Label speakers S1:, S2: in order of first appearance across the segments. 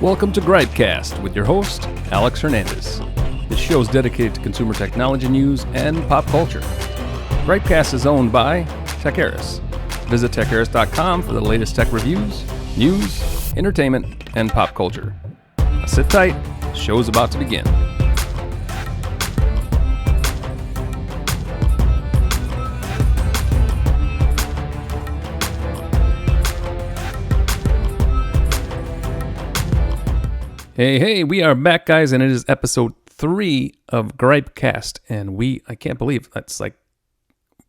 S1: Welcome to GripeCast with your host, Alex Hernandez. This show is dedicated to consumer technology news and pop culture. GripeCast is owned by Techaeris. Visit Techaeris.com for the latest tech reviews, news, entertainment, and pop culture. Now sit tight, the show's about to begin. Hey, we are back, guys, and it is episode 3 of GripeCast, and I can't believe that's like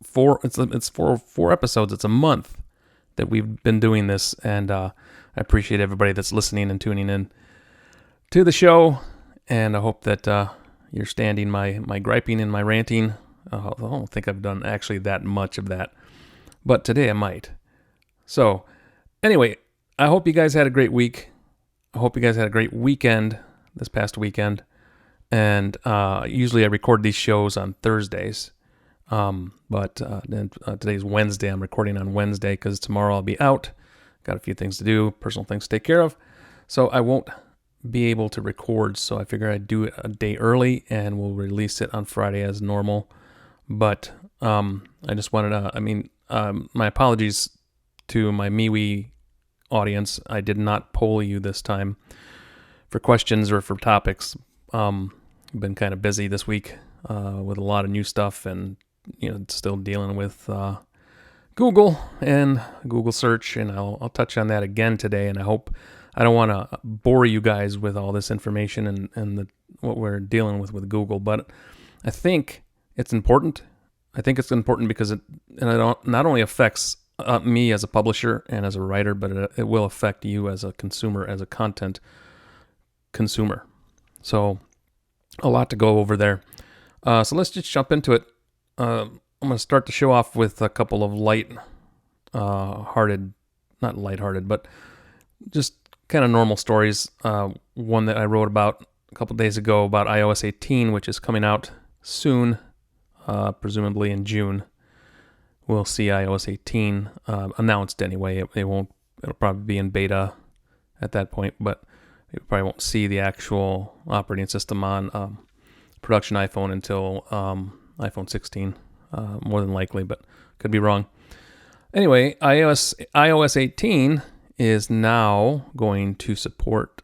S1: four episodes. It's a month that we've been doing this, and I appreciate everybody that's listening and tuning in to the show, and I hope that you're standing my griping and my ranting. I don't think I've done actually that much of that, but today I might. So, anyway, I hope you guys had a great week. I hope you guys had a great weekend this past weekend. And usually I record these shows on Thursdays. But today's Wednesday. I'm recording on Wednesday because tomorrow I'll be out. Got a few things to do, personal things to take care of. So I won't be able to record. So I figure I'd do it a day early and we'll release it on Friday as normal. But I just wanted to, my apologies to my MeWe audience. I did not poll you this time for questions or for topics. Been kind of busy this week with a lot of new stuff, and still dealing with Google and Google search, and I'll touch on that again today. And I don't want to bore you guys with all this information and what we're dealing with Google, but I think it's important. I think it's important because it not only affects me as a publisher and as a writer, but it will affect you as a consumer, as a content consumer. So a lot to go over there. So let's just jump into it. I'm going to start the show off with a couple of not lighthearted, but just kind of normal stories. One that I wrote about a couple days ago about iOS 18, which is coming out soon, presumably in June. We'll see iOS 18 announced anyway. It'll probably be in beta at that point, but you probably won't see the actual operating system on production iPhone until iPhone 16, more than likely, but could be wrong. Anyway, iOS 18 is now going to support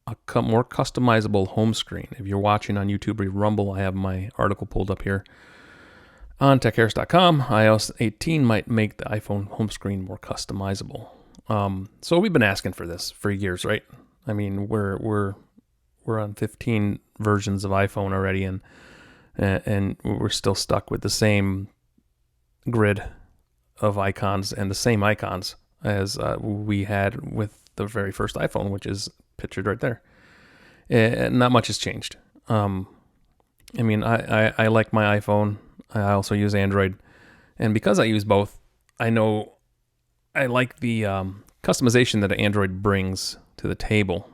S1: a more customizable home screen. If you're watching on YouTube or Rumble, I have my article pulled up here. On Techaeris.com, iOS 18 might make the iPhone home screen more customizable. So we've been asking for this for years, right? I mean, we're on 15 versions of iPhone already, and we're still stuck with the same grid of icons and the same icons as we had with the very first iPhone, which is pictured right there. Not much has changed. I like my iPhone. I also use Android, and because I use both, I know I like the customization that Android brings to the table.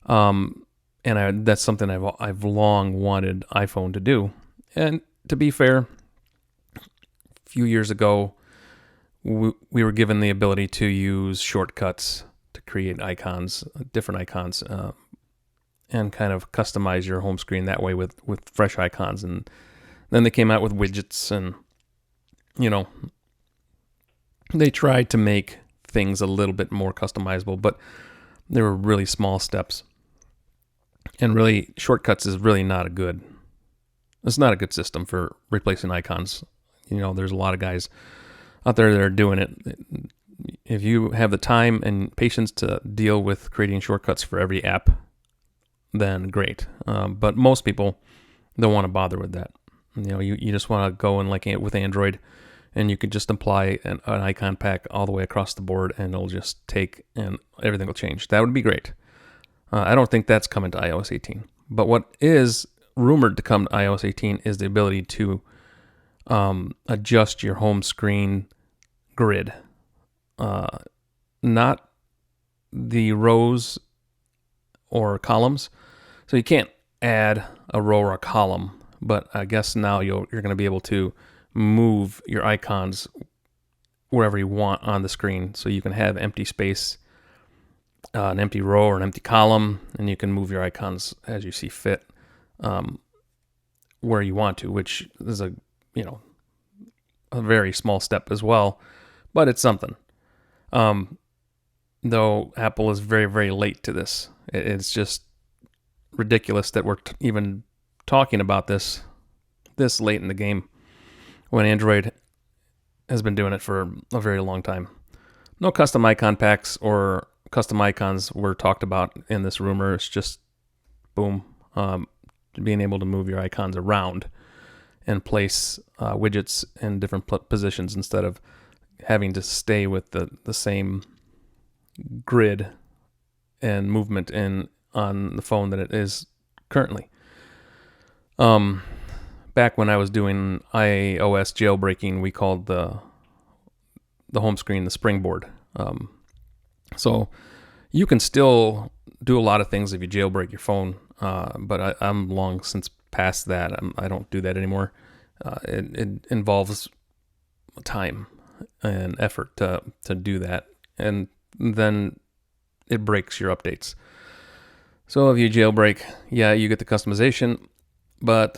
S1: That's something I've long wanted iPhone to do. And to be fair, a few years ago, we were given the ability to use shortcuts to create icons, different icons, and kind of customize your home screen that way with fresh icons. And then they came out with widgets, and, they tried to make things a little bit more customizable, but they were really small steps. And really, shortcuts is really it's not a good system for replacing icons. There's a lot of guys out there that are doing it. If you have the time and patience to deal with creating shortcuts for every app, then great. But most people don't want to bother with that. You just want to go in like with Android, and you can just apply an icon pack all the way across the board, and it'll just take, and everything will change. That would be great. I don't think that's coming to iOS 18. But what is rumored to come to iOS 18 is the ability to adjust your home screen grid. Not the rows or columns. So you can't add a row or a column, but I guess now you're going to be able to move your icons wherever you want on the screen, so you can have empty space an empty row or an empty column, and you can move your icons as you see fit, where you want to, which is a very small step as well, but it's something. Though Apple is very, very late to this. It's just ridiculous that we're even talking about this late in the game when Android has been doing it for a very long time. No custom icon packs or custom icons were talked about in this rumor. It's just, boom, being able to move your icons around and place widgets in different positions instead of having to stay with the same grid and movement on the phone that it is currently. Back when I was doing iOS jailbreaking, we called the home screen the springboard. So you can still do a lot of things if you jailbreak your phone, but I'm long since past that. I don't do that anymore. It involves time and effort to do that, and then it breaks your updates. So if you jailbreak, yeah, you get the customization, but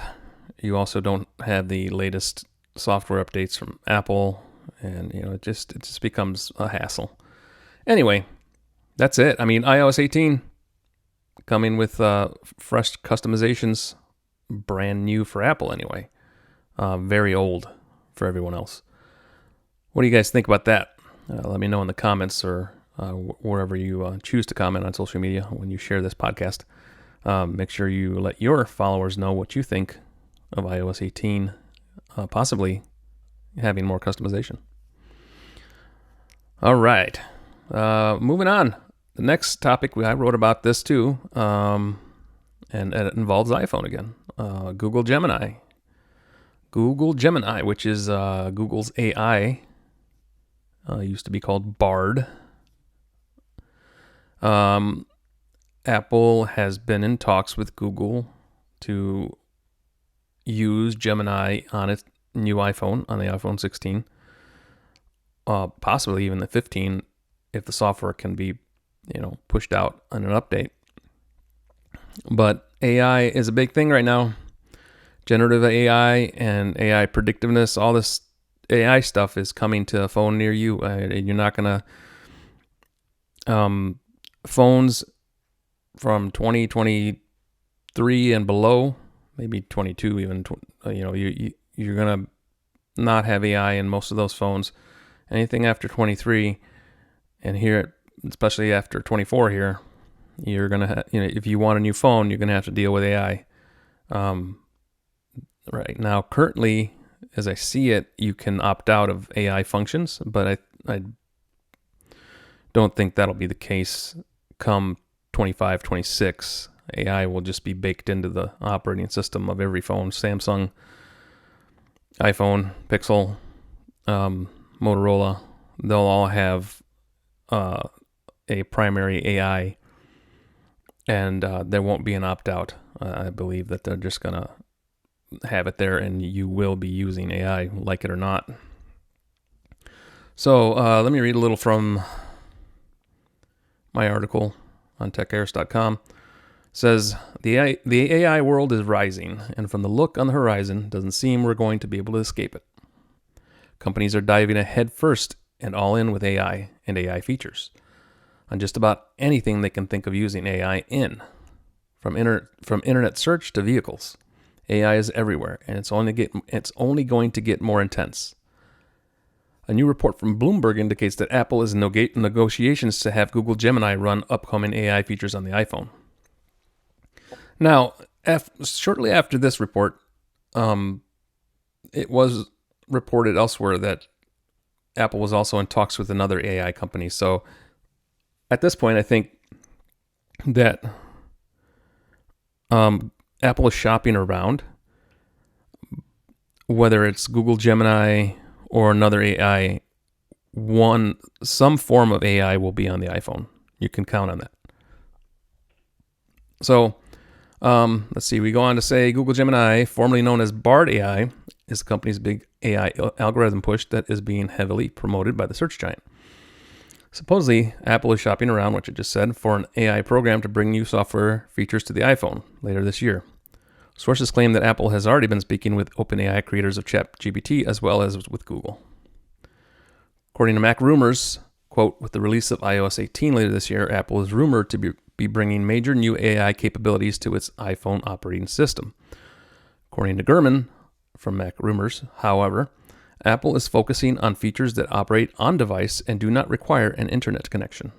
S1: you also don't have the latest software updates from Apple, and it just becomes a hassle. Anyway, that's it. I mean, iOS 18 coming with fresh customizations, brand new for Apple anyway. Very old for everyone else. What do you guys think about that? Let me know in the comments or wherever you choose to comment on social media when you share this podcast. Make sure you let your followers know what you think of iOS 18, possibly having more customization. All right. Moving on. The next topic, I wrote about this too, and it involves iPhone again. Google Gemini. Google Gemini, which is Google's AI, used to be called Bard. Apple has been in talks with Google to use Gemini on its new iPhone, on the iPhone 16, possibly even the 15, if the software can be, pushed out on an update. But AI is a big thing right now. Generative AI and AI predictiveness, all this AI stuff is coming to a phone near you. You're not going to... phones from 2023 and below, maybe 22 even, you're going to not have AI in most of those phones. Anything after 23, and here, especially after 24 here, you're going to if you want a new phone, you're going to have to deal with AI. Right now, currently, as I see it, you can opt out of AI functions, but I don't think that'll be the case come 25, 26. AI will just be baked into the operating system of every phone. Samsung, iPhone, Pixel, Motorola, they'll all have a primary AI, and there won't be an opt-out. I believe that they're just going to have it there, and you will be using AI, like it or not. So let me read a little from my article on Techaeris.com. It says, the AI world is rising, and from the look on the horizon, doesn't seem we're going to be able to escape it. Companies are diving head first and all in with AI and AI features on just about anything they can think of using AI in, from internet search to vehicles. AI is everywhere, and it's only going to get more intense. A new report from Bloomberg indicates that Apple is in negotiations to have Google Gemini run upcoming AI features on the iPhone. Now, shortly after this report, it was reported elsewhere that Apple was also in talks with another AI company. So at this point, I think that Apple is shopping around, whether it's Google Gemini or another AI. Some form of AI will be on the iPhone. You can count on that. So let's see. We go on to say Google Gemini, formerly known as Bard AI, is the company's big AI algorithm push that is being heavily promoted by the search giant. Supposedly, Apple is shopping around, which I just said, for an AI program to bring new software features to the iPhone later this year. Sources claim that Apple has already been speaking with OpenAI creators of ChatGPT as well as with Google. According to Mac Rumors, quote, with the release of iOS 18 later this year, Apple is rumored to be bringing major new AI capabilities to its iPhone operating system. According to Gurman from Mac Rumors, however, Apple is focusing on features that operate on device and do not require an internet connection.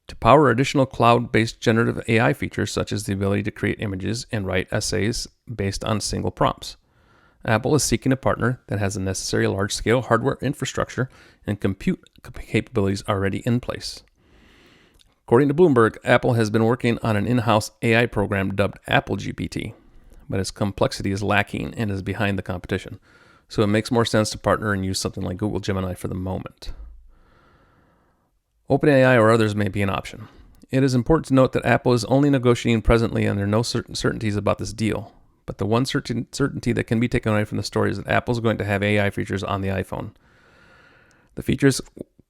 S1: To power additional cloud-based generative AI features such as the ability to create images and write essays based on single prompts, Apple is seeking a partner that has the necessary large-scale hardware infrastructure and compute capabilities already in place. According to Bloomberg, Apple has been working on an in-house AI program dubbed Apple GPT, but its complexity is lacking and is behind the competition. So it makes more sense to partner and use something like Google Gemini for the moment. OpenAI or others may be an option. It is important to note that Apple is only negotiating presently and there are no certainties about this deal. But the one certainty that can be taken away from the story is that Apple is going to have AI features on the iPhone. The features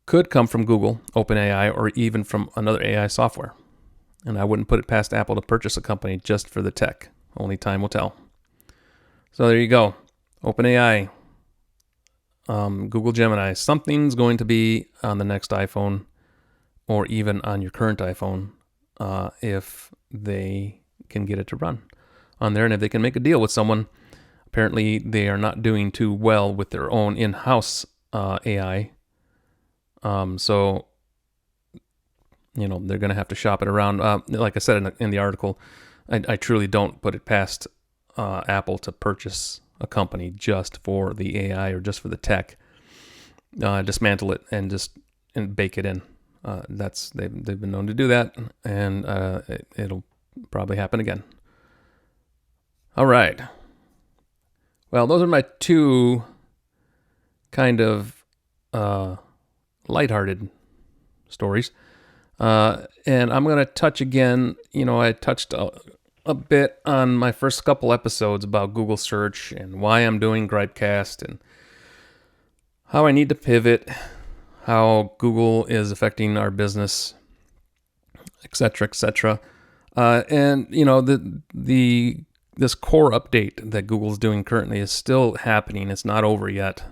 S1: could come from Google, OpenAI, or even from another AI software. And I wouldn't put it past Apple to purchase a company just for the tech. Only time will tell. So there you go. OpenAI, Google Gemini, something's going to be on the next iPhone or even on your current iPhone if they can get it to run on there and if they can make a deal with someone. Apparently, they are not doing too well with their own in-house AI. So, they're going to have to shop it around. Like I said in the article, I truly don't put it past Apple to purchase a company just for the AI or just for the tech, dismantle it and bake it in. They've been known to do that, and it'll probably happen again. All right. Well, those are my two kind of lighthearted stories, and I'm going to touch again. I touched a bit on my first couple episodes about Google search and why I'm doing GripeCast and how I need to pivot, how Google is affecting our business, etc., etc. And this core update that Google's doing currently is still happening. It's not over yet.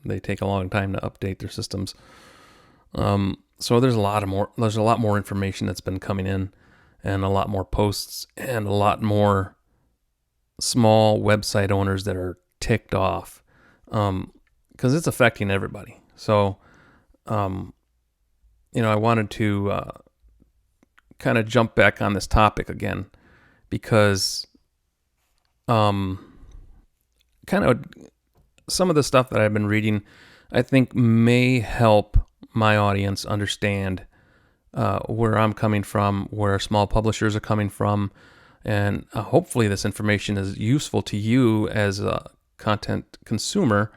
S1: They take a long time to update their systems. So there's a lot more information that's been coming in, and a lot more posts, and a lot more small website owners that are ticked off because it's affecting everybody. So, I wanted to kind of jump back on this topic again because kind of some of the stuff that I've been reading, I think may help my audience understand where I'm coming from, where small publishers are coming from, and hopefully this information is useful to you as a content consumer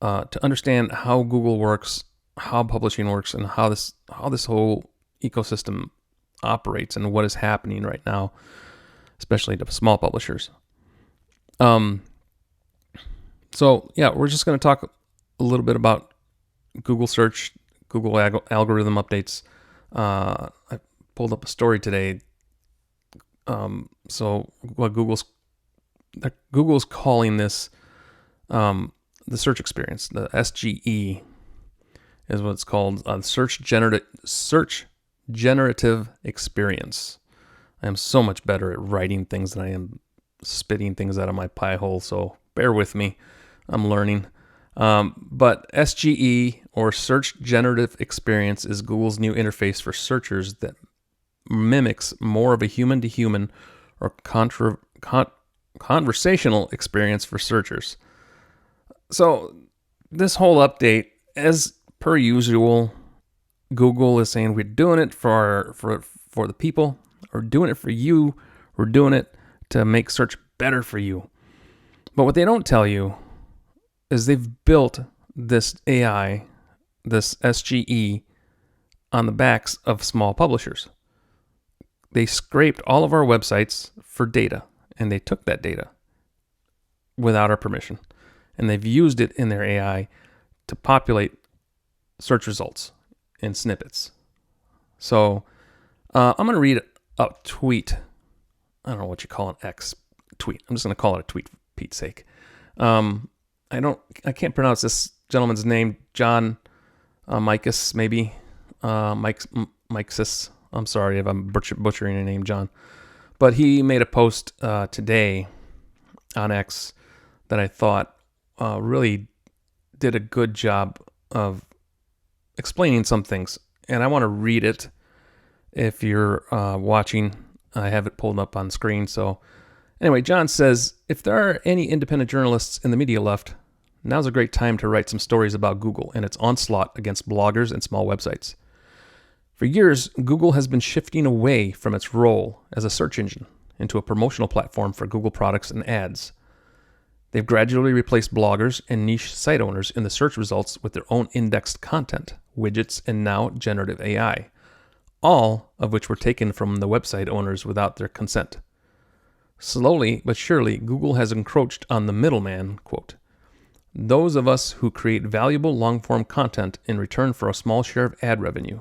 S1: to understand how Google works, how publishing works, and how this whole ecosystem operates and what is happening right now, especially to small publishers. So yeah, we're just going to talk a little bit about Google search, Google algorithm updates. I pulled up a story today. So what Google's calling this the search experience, the SGE is what it's called, search generative experience. I am so much better at writing things than I am spitting things out of my pie hole, so bear with me. I'm learning. But SGE, or Search Generative Experience, is Google's new interface for searchers that mimics more of a human-to-human or conversational experience for searchers. So this whole update, as per usual, Google is saying we're doing it for the people, we're doing it for you, we're doing it to make search better for you. But what they don't tell you is they've built this AI, this SGE, on the backs of small publishers. They scraped all of our websites for data, and they took that data without our permission, and they've used it in their AI to populate search results in snippets. So I'm going to read a tweet. I don't know what you call an X tweet. I'm just going to call it a tweet for Pete's sake. I can't pronounce this gentleman's name. John Micus, maybe. Mikesis. I'm sorry if I'm butchering your name, John. But he made a post today on X that I thought really did a good job of explaining some things. And I want to read it. If you're watching, I have it pulled up on screen. So anyway, John says, if there are any independent journalists in the media left, now's a great time to write some stories about Google and its onslaught against bloggers and small websites. For years, Google has been shifting away from its role as a search engine into a promotional platform for Google products and ads. They've gradually replaced bloggers and niche site owners in the search results with their own indexed content, widgets, and now generative AI, all of which were taken from the website owners without their consent. Slowly but surely, Google has encroached on the middleman, quote, those of us who create valuable long-form content in return for a small share of ad revenue.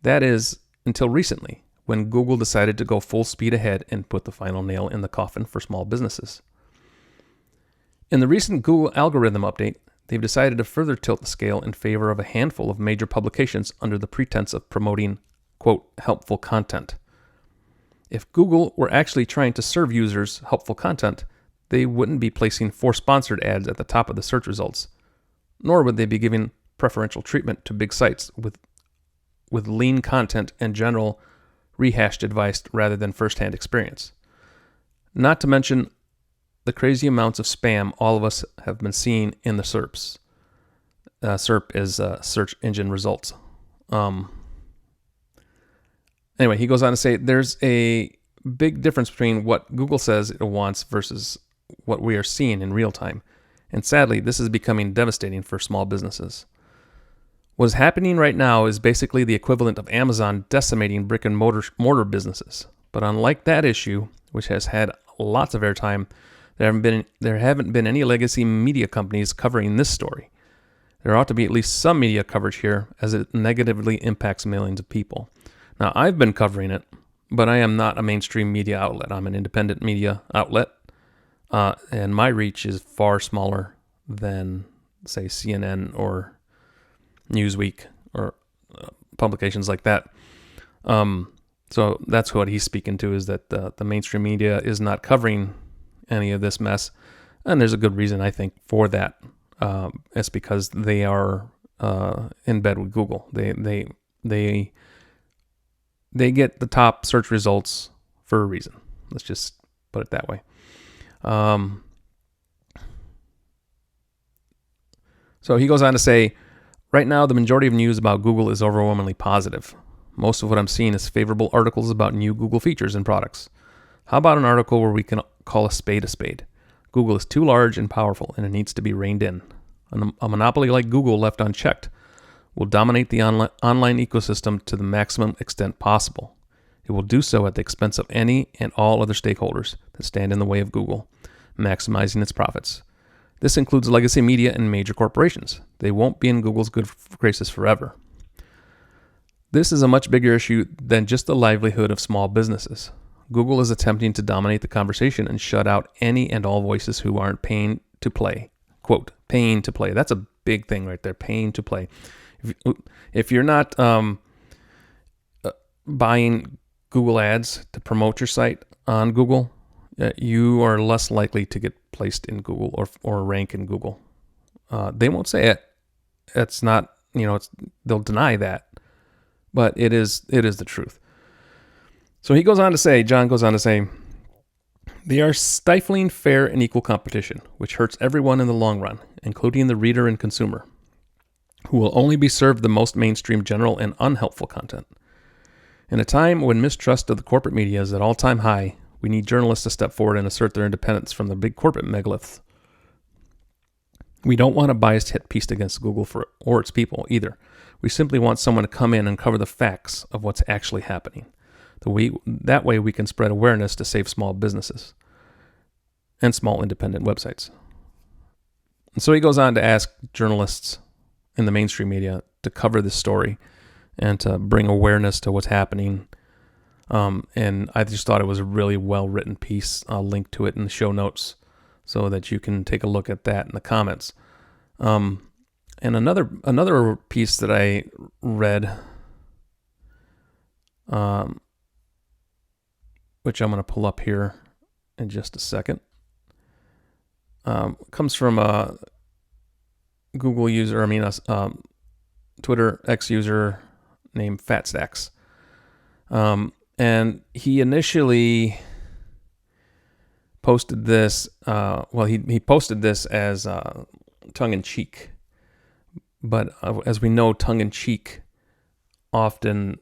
S1: That is, until recently, when Google decided to go full speed ahead and put the final nail in the coffin for small businesses. In the recent Google algorithm update, they've decided to further tilt the scale in favor of a handful of major publications under the pretense of promoting, quote, helpful content. If Google were actually trying to serve users helpful content, they wouldn't be placing for sponsored ads at the top of the search results, nor would they be giving preferential treatment to big sites with lean content and general rehashed advice rather than first-hand experience. Not to mention the crazy amounts of spam all of us have been seeing in the SERPs. SERP is search engine results. Anyway, he goes on to say there's a big difference between what Google says it wants versus what we are seeing in real time. And sadly, this is becoming devastating for small businesses. What is happening right now is basically the equivalent of Amazon decimating brick and mortar businesses. But unlike that issue, which has had lots of airtime, there haven't been any legacy media companies covering this story. There ought to be at least some media coverage here, as it negatively impacts millions of people. Now, I've been covering it, but I am not a mainstream media outlet. I'm an independent media outlet, and my reach is far smaller than, say, CNN or Newsweek or publications like that. So that's what he's speaking to, is that the mainstream media is not covering any of this mess. And there's a good reason, I think, for that. It's because they are in bed with Google. They get the top search results for a reason. Let's just put it that way. So he goes on to say, right now, the majority of news about Google is overwhelmingly positive. Most of what I'm seeing is favorable articles about new Google features and products. How about an article where we can call a spade a spade? Google is too large and powerful, and it needs to be reined in. A monopoly like Google left unchecked will dominate the online ecosystem to the maximum extent possible. It will do so at the expense of any and all other stakeholders that stand in the way of Google, maximizing its profits. This includes legacy media and major corporations. They won't be in Google's good graces forever. This is a much bigger issue than just the livelihood of small businesses. Google is attempting to dominate the conversation and shut out any and all voices who aren't paying to play. Quote, paying to play. That's a big thing right there, paying to play. If you're not buying Google ads to promote your site on Google, you are less likely to get placed in Google or rank in Google. They won't say it. It's not, they'll deny that, but it is the truth. So John goes on to say, they are stifling fair and equal competition, which hurts everyone in the long run, including the reader and consumer, who will only be served the most mainstream, general, and unhelpful content. In a time when mistrust of the corporate media is at all-time high, we need journalists to step forward and assert their independence from the big corporate megaliths. We don't want a biased hit pieced against Google or its people either. We simply want someone to come in and cover the facts of what's actually happening. That way we can spread awareness to save small businesses and small independent websites. And so he goes on to ask journalists in the mainstream media to cover this story and to bring awareness to what's happening. And I just thought it was a really well-written piece. I'll link to it in the show notes so that you can take a look at that in the comments. And another piece that I read, which I'm going to pull up here in just a second, comes from a Google user, Twitter X user named FatStacks. And he initially posted this, he posted this as tongue-in-cheek. But as we know, tongue-in-cheek often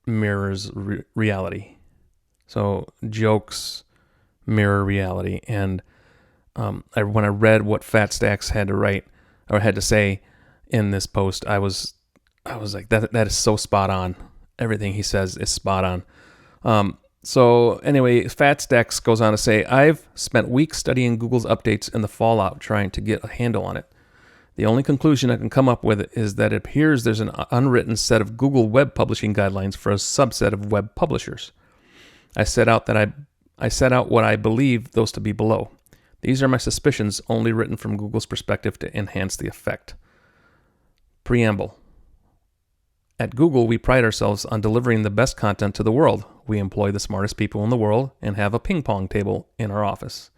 S1: mirrors reality. So jokes mirror reality. And when I read what FatStacks had to write or had to say in this post, I was like, that is so spot on. Everything he says is spot on. So anyway, FatStacks goes on to say, I've spent weeks studying Google's updates and the fallout trying to get a handle on it. The only conclusion I can come up with is that it appears there's an unwritten set of Google web publishing guidelines for a subset of web publishers. I set out what I believe those to be below. These are my suspicions, only written from Google's perspective to enhance the effect. Preamble. At Google, we pride ourselves on delivering the best content to the world. We employ the smartest people in the world and have a ping pong table in our office.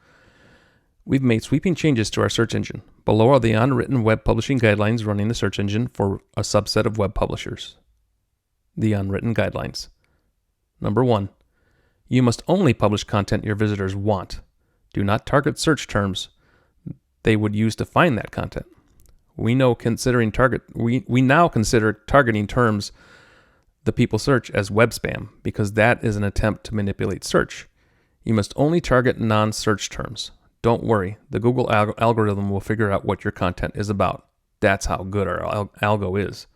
S1: We've made sweeping changes to our search engine. Below are the unwritten web publishing guidelines running the search engine for a subset of web publishers. The unwritten guidelines. Number 1. You must only publish content your visitors want. Do not target search terms they would use to find that content. We now consider targeting terms the people search as web spam because that is an attempt to manipulate search. You must only target non-search terms. Don't worry, the Google algorithm will figure out what your content is about. That's how good our algo is.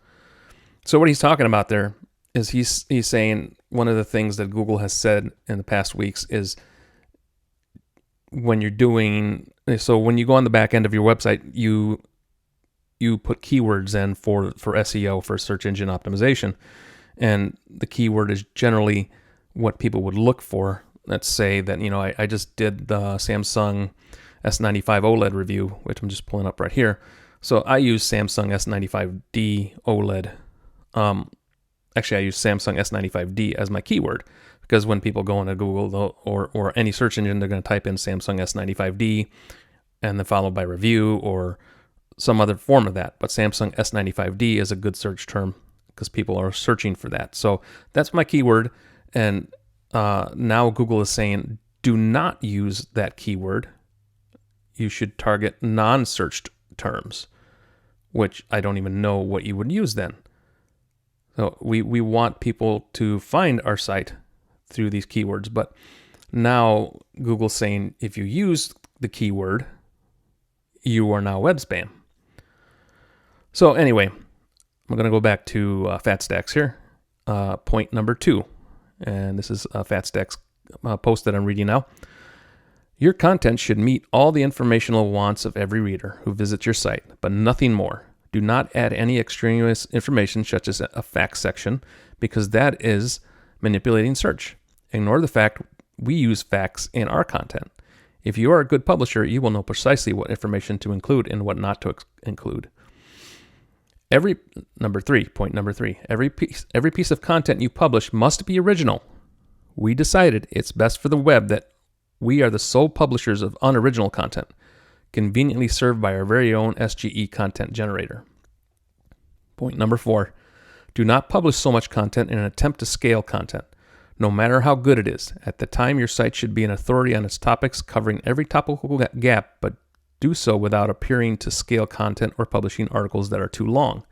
S1: So what he's talking about there is he's saying one of the things that Google has said in the past weeks is when you go on the back end of your website, you put keywords in for SEO, for search engine optimization. And the keyword is generally what people would look for. Let's say that, I just did the Samsung S95 OLED review, which I'm just pulling up right here. So I use Samsung S95D OLED. Actually, I use Samsung S95D as my keyword because when people go into Google or any search engine, they're going to type in Samsung S95D and then followed by review or some other form of that. But Samsung S95D is a good search term because people are searching for that. So that's my keyword. And now Google is saying, do not use that keyword. You should target non-searched terms, which I don't even know what you would use then. So we want people to find our site through these keywords. But now Google's saying, if you use the keyword, you are now web spam. So anyway, I'm going to go back to FatStacks here. Point number 2. And this is FatStacks post that I'm reading now. Your content should meet all the informational wants of every reader who visits your site, but nothing more. Do not add any extraneous information such as a facts section, because that is manipulating search. Ignore the fact we use facts in our content. If you are a good publisher, you will know precisely what information to include and what not to include. Point number 3, every piece of content you publish must be original. We decided it's best for the web that we are the sole publishers of unoriginal content, conveniently served by our very own SGE content generator. Point number 4, do not publish so much content in an attempt to scale content. No matter how good it is, at the time your site should be an authority on its topics, covering every topical gap, but do so without appearing to scale content or publishing articles that are too long.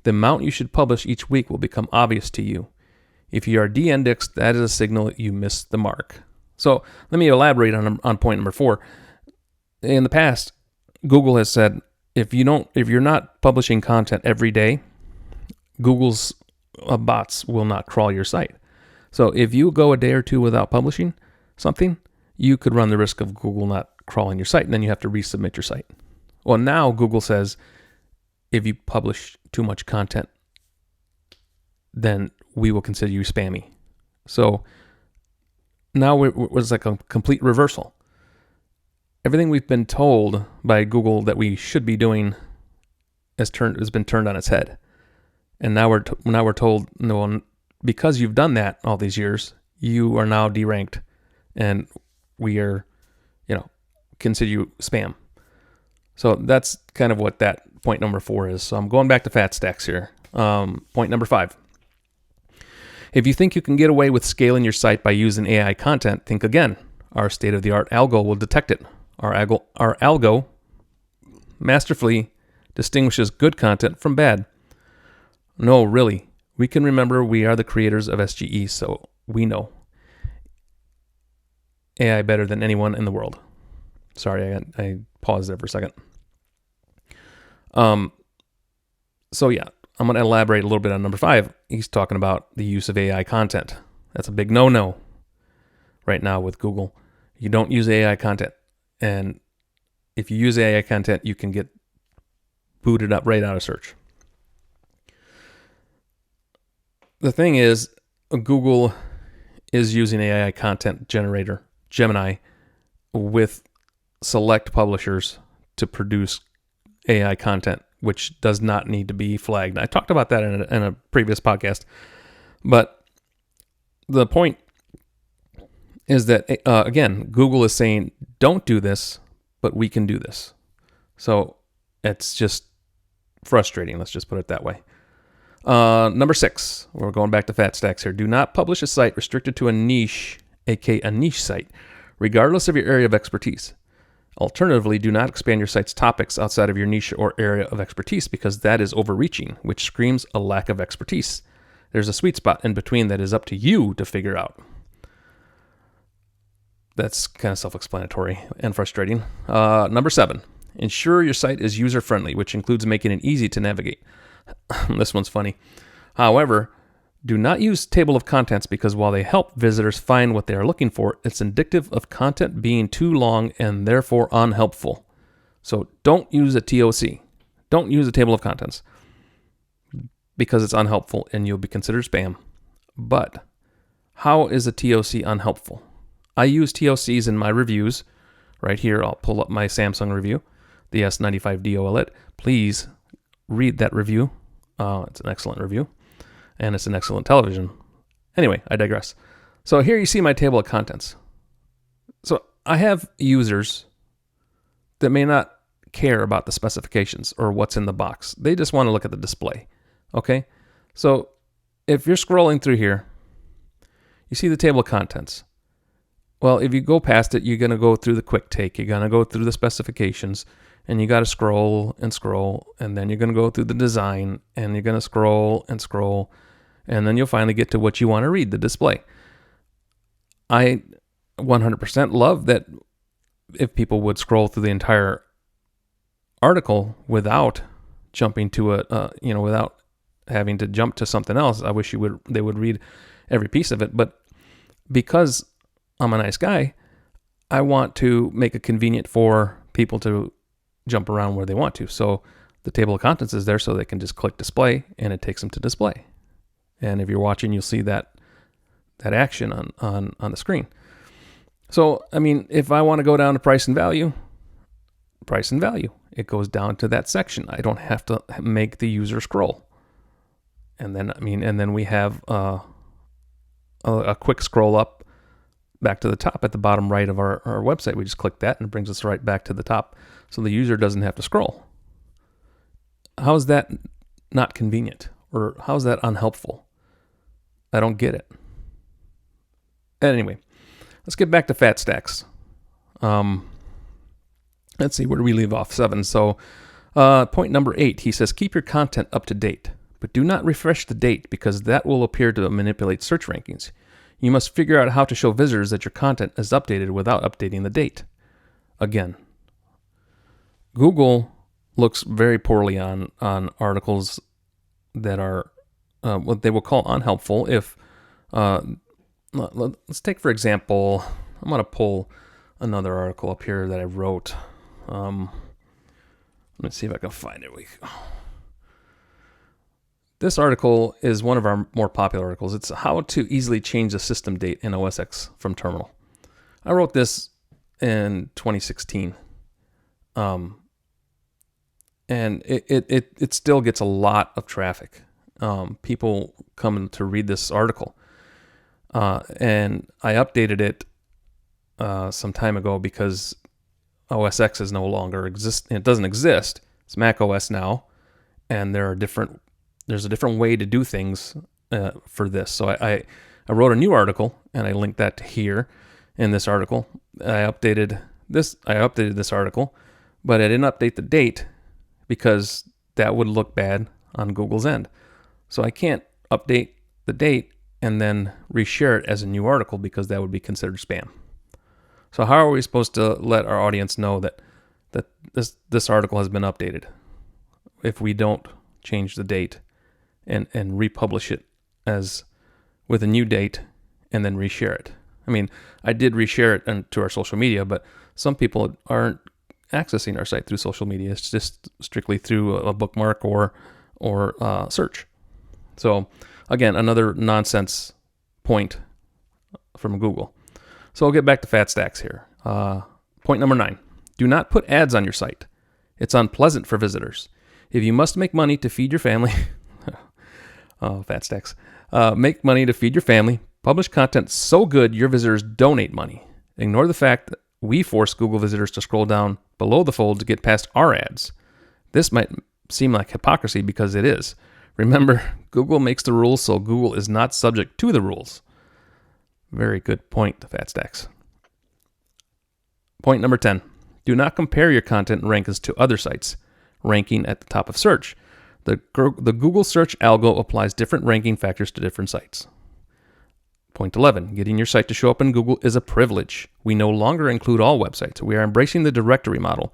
S1: The amount you should publish each week will become obvious to you. If you are de-indexed, that is a signal you missed the mark. So let me elaborate on point number 4. In the past, Google has said if you're not publishing content every day, Google's bots will not crawl your site. So if you go a day or two without publishing something, you could run the risk of Google not crawling your site, and then you have to resubmit your site. Well, now Google says if you publish too much content then we will consider you spammy. So now it was like a complete reversal. Everything we've been told by Google that we should be doing has been turned on its head. And now we're told, no, because you've done that all these years, you are now deranked, and we are, consider you spam. So that's kind of what that point number 4 is. So I'm going back to fat stacks here. Point number 5. If you think you can get away with scaling your site by using AI content, think again. Our state-of-the-art algo will detect it. Our algo masterfully distinguishes good content from bad. No, really. We can remember we are the creators of SGE, so we know AI better than anyone in the world. Sorry, I paused there for a second. So yeah, I'm going to elaborate a little bit on number 5. He's talking about the use of AI content. That's a big no-no right now with Google. You don't use AI content. And if you use AI content, you can get booted up right out of search. The thing is, Google is using AI content generator, Gemini, with select publishers to produce AI content, which does not need to be flagged. I talked about that in a previous podcast. But the point is that, again, Google is saying, don't do this, but we can do this. So it's just frustrating. Let's just put it that way. Number 6, we're going back to fat stacks here. Do not publish a site restricted to a niche, aka a niche site, regardless of your area of expertise. Alternatively, do not expand your site's topics outside of your niche or area of expertise, because that is overreaching, which screams a lack of expertise. There's a sweet spot in between that is up to you to figure out. That's kind of self-explanatory and frustrating. Number 7, ensure your site is user-friendly, which includes making it easy to navigate. This one's funny. However, do not use table of contents, because while they help visitors find what they are looking for, it's indicative of content being too long and therefore unhelpful. So don't use a TOC. Don't use a table of contents, because it's unhelpful and you'll be considered spam. But how is a TOC unhelpful? I use TOCs in my reviews. Right here, I'll pull up my Samsung review, the S95D OLED. Please read that review. It's an excellent review, and it's an excellent television. Anyway, I digress. So here you see my table of contents. So I have users that may not care about the specifications or what's in the box. They just want to look at the display. Okay? So if you're scrolling through here, you see the table of contents. Well, if you go past it, you're going to go through the quick take. You're going to go through the specifications, and you got to scroll, and then you're going to go through the design, and you're going to scroll, and then you'll finally get to what you want to read, the display. I 100% love that if people would scroll through the entire article without jumping to without having to jump to something else. I wish they would read every piece of it, but because I'm a nice guy, I want to make it convenient for people to jump around where they want to. So the table of contents is there so they can just click display, and it takes them to display. And if you're watching, you'll see that action on the screen. So, I mean, if I want to go down to price and value, it goes down to that section. I don't have to make the user scroll. And then we have a quick scroll up back to the top at the bottom right of our website. We just click that and it brings us right back to the top, so the user doesn't have to scroll. How is that not convenient? Or how is that unhelpful? I don't get it. Anyway, let's get back to fat stacks. Let's see, where do we leave off? 7. So point number 8, he says, keep your content up to date, but do not refresh the date, because that will appear to manipulate search rankings. You must figure out how to show visitors that your content is updated without updating the date. Again, Google looks very poorly on articles that are what they will call unhelpful. If let's take, for example, I'm going to pull another article up here that I wrote. Let me see if I can find it. This article is one of our more popular articles. It's how to easily change the system date in OS X from terminal. I wrote this in 2016. And it still gets a lot of traffic. People coming to read this article. And I updated it some time ago because OS X is no longer it doesn't exist. It's Mac OS now, and there's a different way to do things for this. So I wrote a new article, and I linked that to here in this article. I updated this article, but I didn't update the date because that would look bad on Google's end. So I can't update the date and then reshare it as a new article because that would be considered spam. So how are we supposed to let our audience know that this article has been updated if we don't change the date and republish it as with a new date and then reshare it? I mean, I did reshare it to our social media, but some people aren't accessing our site through social media. It's just strictly through a bookmark or search. So again, another nonsense point from Google. So I'll get back to fat stacks here. Point number 9, do not put ads on your site. It's unpleasant for visitors. If you must make money to feed your family, fat stacks, make money to feed your family, publish content so good your visitors donate money. Ignore the fact that we force Google visitors to scroll down below the fold to get past our ads. This might seem like hypocrisy because it is. Remember, Google makes the rules, so Google is not subject to the rules. Very good point, fat stacks. Point number 10. Do not compare your content rankings to other sites ranking at the top of search. The Google search algo applies different ranking factors to different sites. Point 11. Getting your site to show up in Google is a privilege. We no longer include all websites. We are embracing the directory model.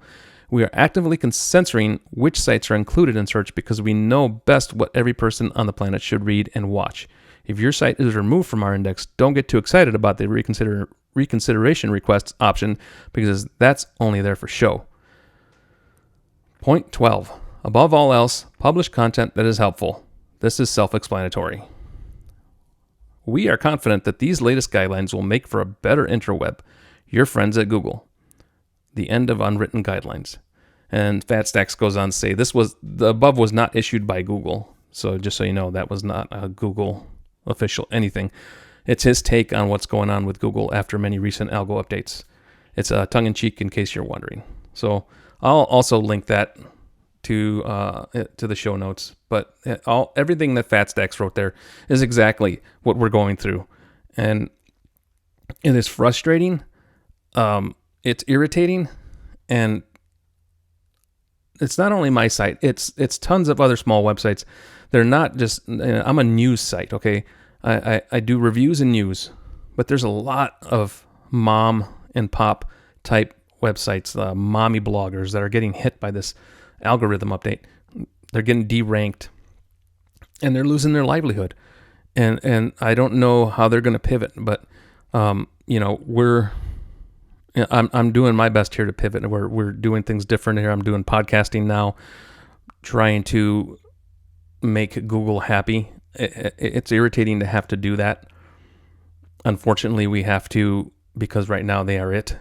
S1: We are actively censoring which sites are included in search because we know best what every person on the planet should read and watch. If your site is removed from our index, don't get too excited about the reconsideration requests option because that's only there for show. Point 12. Above all else, publish content that is helpful. This is self-explanatory. We are confident that these latest guidelines will make for a better interweb. Your friends at Google. The end of unwritten guidelines. And Fat Stacks goes on to say the above was not issued by Google. So just so you know, that was not a Google official anything. It's his take on what's going on with Google after many recent algo updates. It's tongue-in-cheek in case you're wondering. So I'll also link that to the show notes. But everything that Fat Stacks wrote there is exactly what we're going through. And it is frustrating. It's irritating. And it's not only my site. It's tons of other small websites. They're not just, I'm a news site, okay? I do reviews and news, but there's a lot of mom and pop type websites, mommy bloggers that are getting hit by this algorithm update. They're getting deranked and they're losing their livelihood. And I don't know how they're going to pivot, but, I'm doing my best here to pivot. We're doing things different here. I'm doing podcasting now, trying to make Google happy. It's irritating to have to do that. Unfortunately, we have to because right now they are it.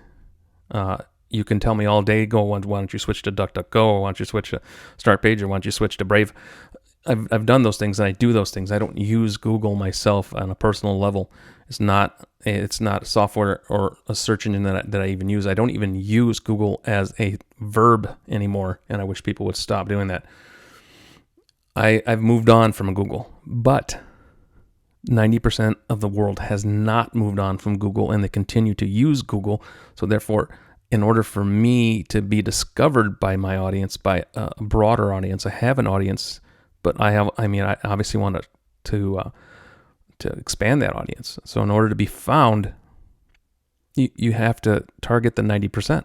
S1: You can tell me all day, why don't you switch to DuckDuckGo, or why don't you switch to StartPage, or why don't you switch to Brave? I've done those things and I do those things. I don't use Google myself on a personal level. It's not a software or a search engine that I even use. I don't even use Google as a verb anymore, and I wish people would stop doing that. I've moved on from Google, but 90% of the world has not moved on from Google, and they continue to use Google. So therefore, in order for me to be discovered by my audience, by a broader audience, I have an audience, but I obviously want to expand that audience. So in order to be found, you have to target the 90%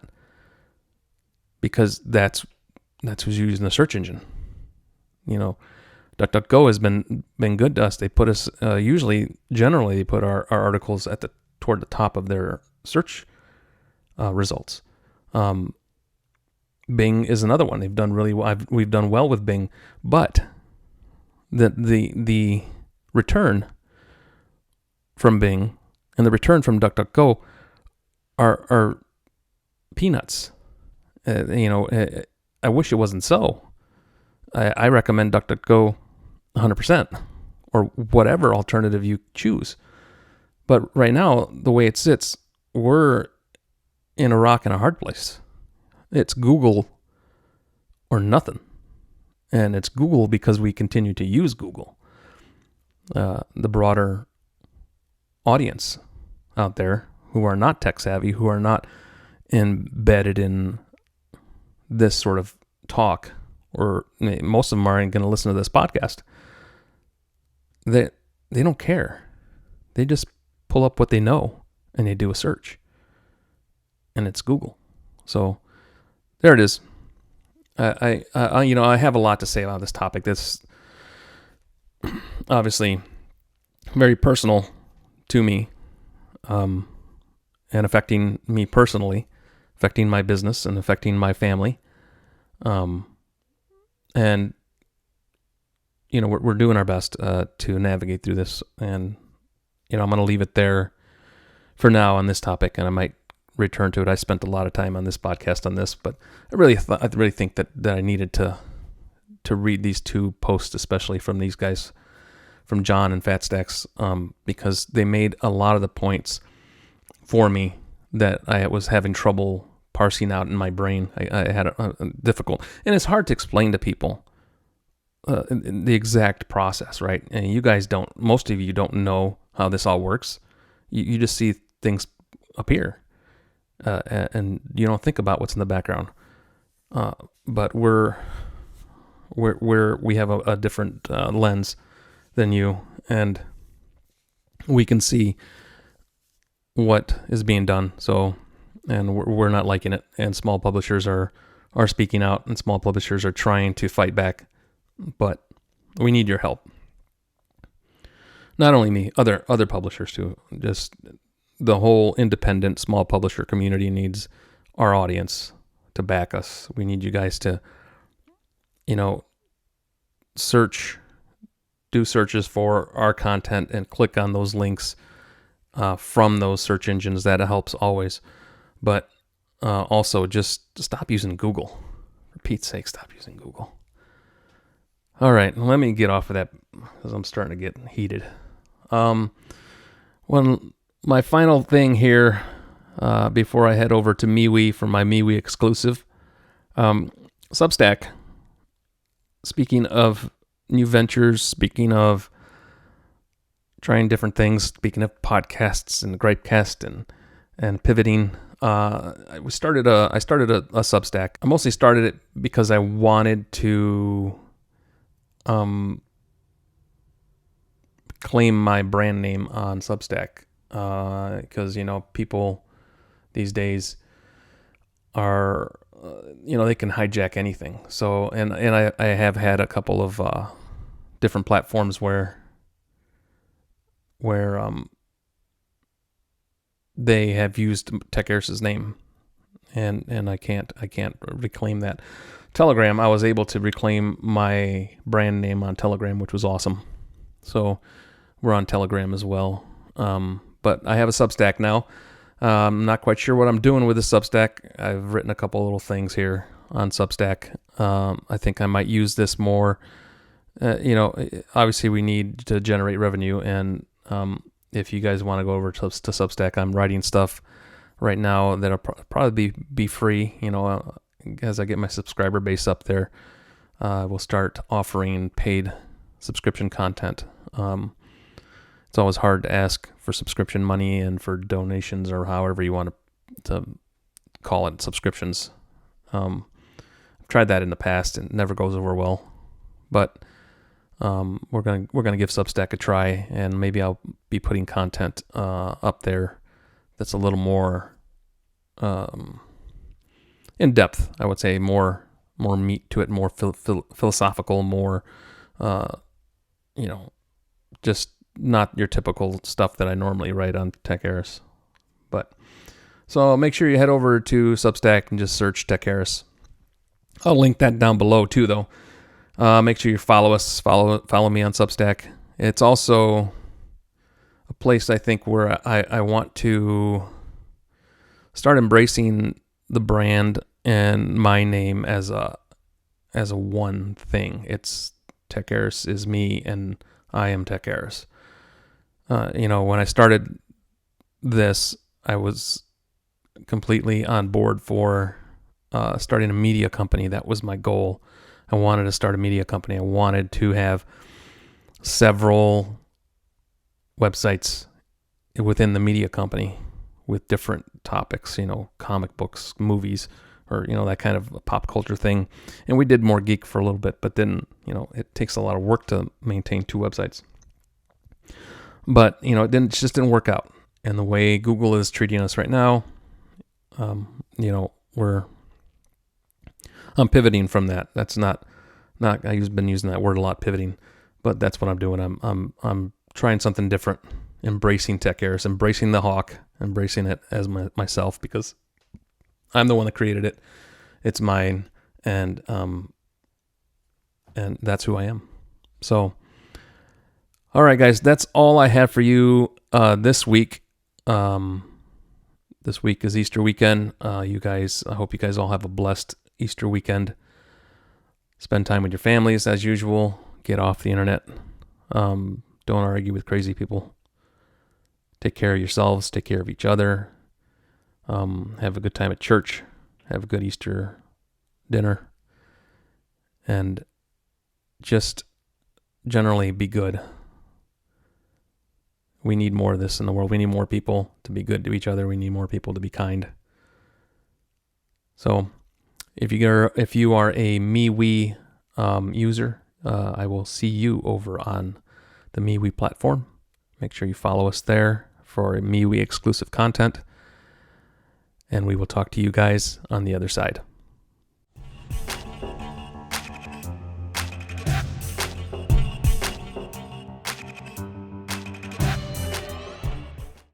S1: because that's who's using the search engine. DuckDuckGo has been good to us. They put us generally they put our articles toward the top of their search results. Bing is another one. They've done really well. We've done well with Bing, but the return from Bing and the return from DuckDuckGo are peanuts. I wish it wasn't so. I recommend DuckDuckGo 100%, or whatever alternative you choose. But right now, the way it sits, we're in a rock and a hard place. It's Google or nothing. And it's Google because we continue to use Google. The broader audience out there who are not tech savvy, who are not embedded in this sort of talk, or most of them aren't going to listen to this podcast. They don't care. They just pull up what they know and they do a search, and it's Google. So there it is. I have a lot to say about this topic. That's obviously very personal to me, and affecting me personally, affecting my business and affecting my family. And we're doing our best to navigate through this, and I'm going to leave it there for now on this topic, and I might return to it. I spent a lot of time on this podcast on this, but I really think that I needed to read these two posts, especially from these guys, from John and Fat Stacks, because they made a lot of the points for me that I was having trouble parsing out in my brain. I had a difficult, and it's hard to explain to people the exact process, right? And most of you don't know how this all works. You just see things appear, and you don't think about what's in the background. But we have a different lens than you, and we can see what is being done. So, and we're not liking it, and small publishers are speaking out, and small publishers are trying to fight back, but we need your help. Not only me, other publishers too. Just the whole independent small publisher community needs our audience to back us. We need you guys to, do searches for our content and click on those links from those search engines. That helps always. But also just stop using Google. For Pete's sake, stop using Google. All right, let me get off of that because I'm starting to get heated. My final thing here before I head over to MeWe for my MeWe exclusive, Substack. Speaking of new ventures, speaking of trying different things, speaking of podcasts and GripeCast and pivoting, I started a Substack. I mostly started it because I wanted to claim my brand name on Substack, because people these days are they can hijack anything. So and I have had a couple of different platforms where they have used Techaeris' name, and I can't reclaim that. Telegram, I was able to reclaim my brand name on Telegram, which was awesome. So we're on Telegram as well. But I have a Substack now. I'm not quite sure what I'm doing with the Substack. I've written a couple little things here on Substack. I think I might use this more. Obviously we need to generate revenue, and if you guys want to go over to Substack, I'm writing stuff right now that'll probably be free. As I get my subscriber base up there, we'll start offering paid subscription content. It's always hard to ask for subscription money and for donations, or however you want to call it, subscriptions. I've tried that in the past and it never goes over well, but we're gonna give Substack a try, and maybe I'll be putting content up there that's a little more in depth. I would say more meat to it, more philosophical, more just not your typical stuff that I normally write on Techaeris. But so make sure you head over to Substack and just search Techaeris. I'll link that down below too, though. Make sure you follow us. Follow me on Substack. It's also a place I think where I want to start embracing the brand and my name as a one thing. It's Techaeris is me, and I am Techaeris. When I started this, I was completely on board for starting a media company. That was my goal. I wanted to start a media company. I wanted to have several websites within the media company with different topics, comic books, movies, or, that kind of pop culture thing. And we did more geek for a little bit, but then, it takes a lot of work to maintain 2 websites. But, it just didn't work out. And the way Google is treating us right now, I'm pivoting from that. That's not I've been using that word a lot, pivoting, but that's what I'm doing. I'm trying something different, embracing Techaeris, embracing the hawk, embracing it as myself, because I'm the one that created it. It's mine, and that's who I am. So, all right, guys, that's all I have for you this week. This week is Easter weekend. I hope you guys all have a blessed Easter weekend. Spend time with your families as usual. Get off the internet. Don't argue with crazy people. Take care of yourselves. Take care of each other. Have a good time at church. Have a good Easter dinner. And just generally be good. We need more of this in the world. We need more people to be good to each other. We need more people to be kind. So, if you are a MeWe user, I will see you over on the MeWe platform. Make sure you follow us there for MeWe Exclusive Content. And we will talk to you guys on the other side.